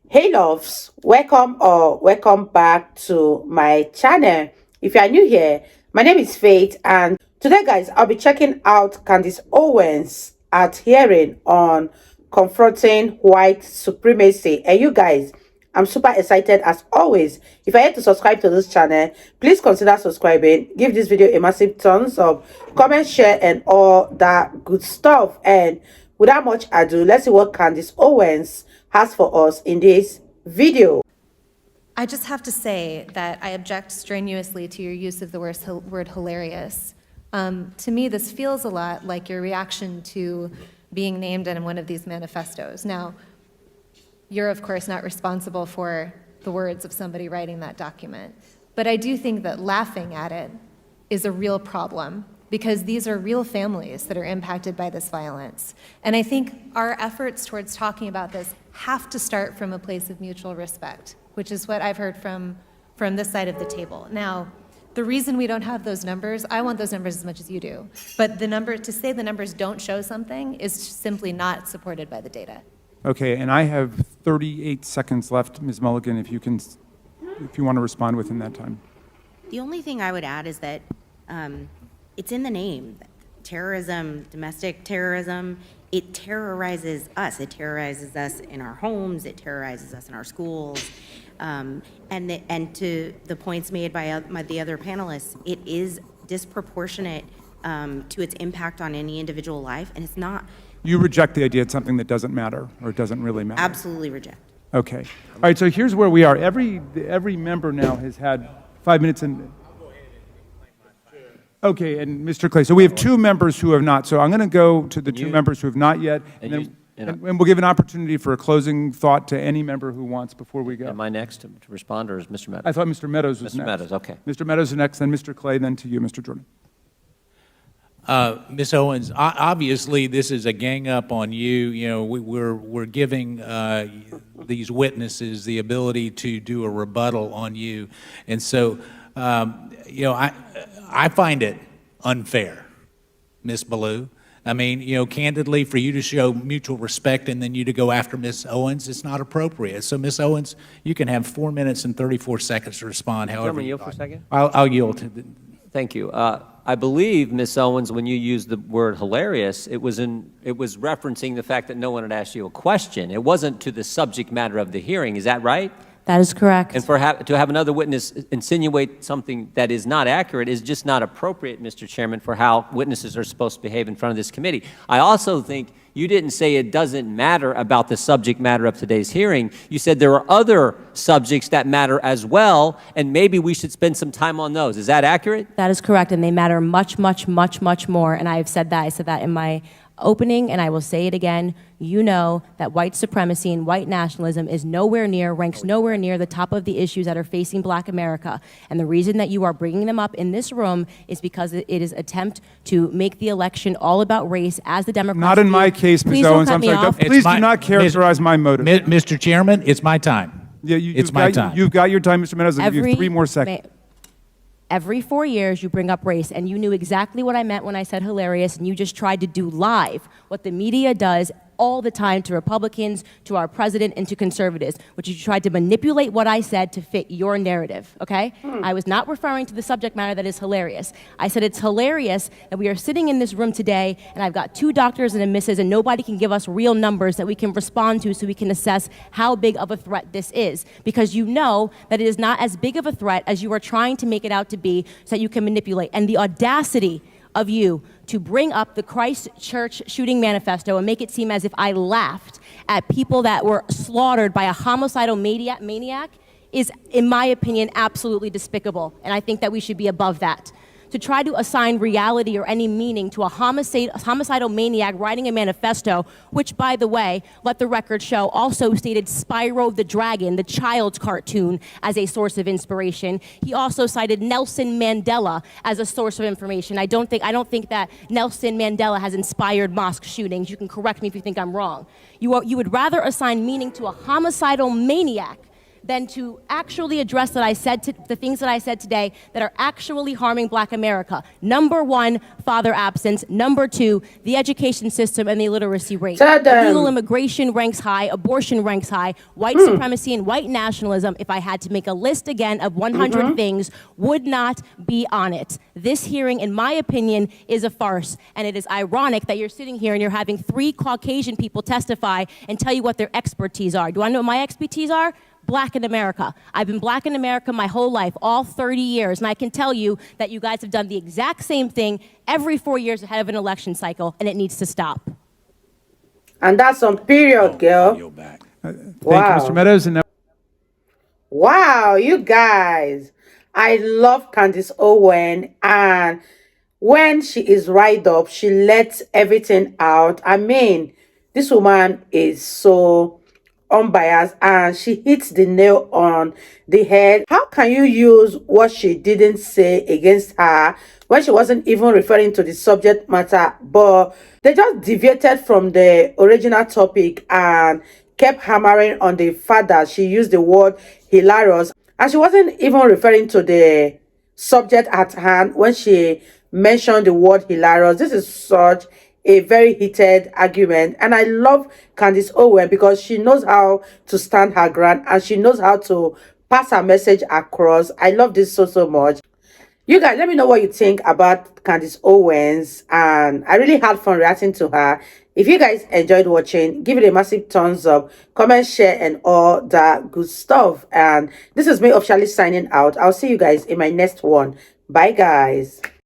Hey loves, welcome or welcome back to my channel. If you are new here, my name is Faith, and today guys I'll be checking out Candace Owens at hearing on confronting white supremacy. And you guys, I'm super excited as always. If you're yet to subscribe to this channel, please consider subscribing. Give this video a massive thumbs up, comment, share, and all that good stuff. And without much ado, let's see what Candace Owens has for us in this video. I just have to say that I object strenuously to your use of the word hilarious. To me, this feels a lot like your reaction to being named in one of these manifestos. Now, you're of course not responsible for the words of somebody writing that document, but I do think that laughing at it is a real problem because these are real families that are impacted by this violence. And I think our efforts towards talking about this have to start from a place of mutual respect, which is what I've heard from this side of the table. Now, the reason we don't have those numbers, I want those numbers as much as you do, but to say the numbers don't show something is simply not supported by the data. Okay, and I have 38 seconds left, Ms. Mulligan, if you want to respond within that time. The only thing I would add is that it's in the name. Terrorism, domestic terrorism, it terrorizes us. It terrorizes us in our homes. It terrorizes us in our schools. And to the points made by the other panelists, it is disproportionate to its impact on any individual life, and it's not. You reject the idea it's something that doesn't matter, or it doesn't really matter? Absolutely reject. Okay. All right, so here's where we are. Every member now has had 5 minutes and... Okay, and Mr. Clay, so we have two members who have not. So I'm going to go to the two members who have not yet, and we'll give an opportunity for a closing thought to any member who wants before we go. Am I next to respond, or is Mr. Meadows? I thought Mr. Meadows was Mr. next. Meadows, okay. Mr. Meadows is next, then Mr. Clay, then to you, Mr. Jordan. Ms. Owens, obviously this is a gang up on you. You know, we're giving these witnesses the ability to do a rebuttal on you, and so you know, I find it unfair, Ms. Ballou. I mean, you know, candidly, for you to show mutual respect and then you to go after Ms. Owens, it's not appropriate. So, Ms. Owens, you can have 4 minutes and 34 seconds to respond. However, yield for a second. I'll yield to the. Thank you. I believe, Ms. Owens, when you used the word hilarious, it was referencing the fact that no one had asked you a question. It wasn't to the subject matter of the hearing. Is that right? That is correct. And to have another witness insinuate something that is not accurate is just not appropriate, Mr. Chairman, for how witnesses are supposed to behave in front of this committee. I also think you didn't say it doesn't matter about the subject matter of today's hearing. You said there are other subjects that matter as well, and maybe we should spend some time on those. Is that accurate? That is correct, and they matter much, much, much, much more, and I have said that. I said that in my opening, and I will say it again. You know that white supremacy and white nationalism is ranks nowhere near the top of the issues that are facing Black America. And the reason that you are bringing them up in this room is because it is an attempt to make the election all about race as the Democrats Not in my case, Ms. Owens. I'm sorry. Please do not characterize my motive. Mr. Chairman, it's my time. Yeah, it's my time. You've got your time, Mr. Meadows. I'll give you 3 more seconds. Every 4 years, you bring up race, and you knew exactly what I meant when I said hilarious, and you just tried to do live what the media does all the time to Republicans, to our president, and to conservatives, which is you tried to manipulate what I said to fit your narrative, okay? I was not referring to the subject matter that is hilarious. I said it's hilarious that we are sitting in this room today, and I've got 2 doctors and a missus, and nobody can give us real numbers that we can respond to so we can assess how big of a threat this is, because you know that it is not as big of a threat as you are trying to make it out to be so that you can manipulate. And the audacity of you to bring up the Christchurch shooting manifesto and make it seem as if I laughed at people that were slaughtered by a homicidal maniac is, in my opinion, absolutely despicable. And I think that we should be above that. To try to assign reality or any meaning to a homicidal maniac writing a manifesto, which, by the way, let the record show, also stated Spyro the Dragon, the child's cartoon, as a source of inspiration. He also cited Nelson Mandela as a source of information. I don't think that Nelson Mandela has inspired mosque shootings. You can correct me if you think I'm wrong. You would rather assign meaning to a homicidal maniac than to actually address the things that I said today that are actually harming Black America. Number one, father absence. Number two, the education system and the illiteracy rate. Illegal immigration ranks high, abortion ranks high, white supremacy and white nationalism, if I had to make a list again of 100 things, would not be on it. This hearing, in my opinion, is a farce, and it is ironic that you're sitting here and you're having 3 Caucasian people testify and tell you what their expertise are. Do I know what my expertise are? Black in America. I've been Black in America my whole life, all 30 years, and I can tell you that you guys have done the exact same thing every 4 years ahead of an election cycle, and it needs to stop. And that's on period, girl. Thank you, Mr. Meadows. And now Wow, you guys. I love Candace Owens, and when she is right up, she lets everything out. I mean, this woman is so unbiased and she hits the nail on the head. How can you use what she didn't say against her when she wasn't even referring to the subject matter, but they just deviated from the original topic and kept hammering on the fact that she used the word hilarious, and she wasn't even referring to the subject at hand when she mentioned the word hilarious. This is such a very heated argument, and I love Candace Owens because she knows how to stand her ground and she knows how to pass her message across. I love this so much. You guys, let me know what you think about Candace Owens, and I really had fun reacting to her. If you guys enjoyed watching, give it a massive thumbs up, comment, share, and all that good stuff. And this is me officially signing out. I'll see you guys in my next one. Bye, guys.